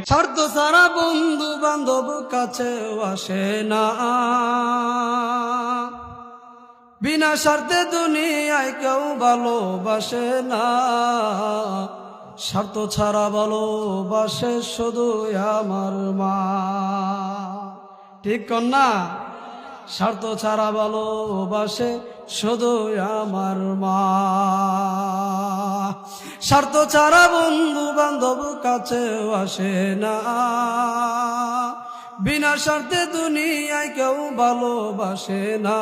স্বার্থ ছাড়া বন্ধু বান্ধব কাছেও আসে না, বিনা স্বার্থে দুনিয়ায় কেউ ভালোবাসে না। স্বার্থ ছাড়া ভালোবাসে শুধু আমার মা, ঠিক কন্যা? স্বার্থ ছাড়া ভালোবাসে শুধু আমার মা। স্বার্থ ছাড়া বন্ধু বান্ধব কাছেও আসে না, বিনা স্বার্থে দুনিয়ায় কেউ ভালোবাসে না।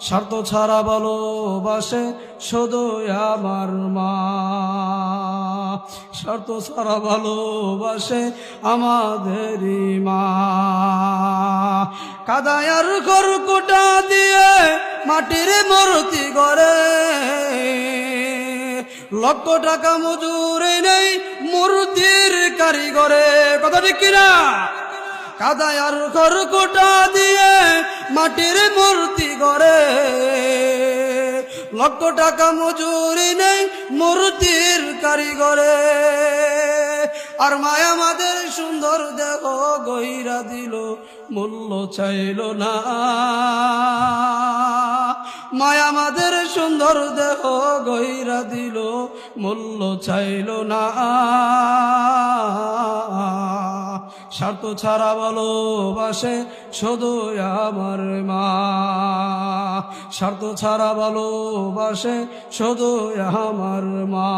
স্বার্থ ছাড়া ভালোবাসে শুধু আমার মা, স্বার্থ ছাড়া ভালোবাসে আমাদেরই মা। কাদায়ার খড়কুটা দিয়ে মাটির মূর্তি গড়ে, লক্ষ টাকা মজুরি নেই মূর্তির কারিগরে, কথা ঠিক কিনা? কাদায়ার খড়কুটা দিয়ে মাটির মূর্তি গড়ে, লক্ষ টাকা মজুরি নেই মূর্তির কারিগরে। আর মায়া আমাদের সুন্দর দেহ গইরা দিল, মূল্য চাইল না। মায়া আমাদের সুন্দর দেহ গইরা দিল, মূল্য চাইল না। স্বার্থ ছাড়া ভালোবাসে শুধু আমার মা, স্বার্থ ছাড়া ভালোবাসে শুধু আমার মা।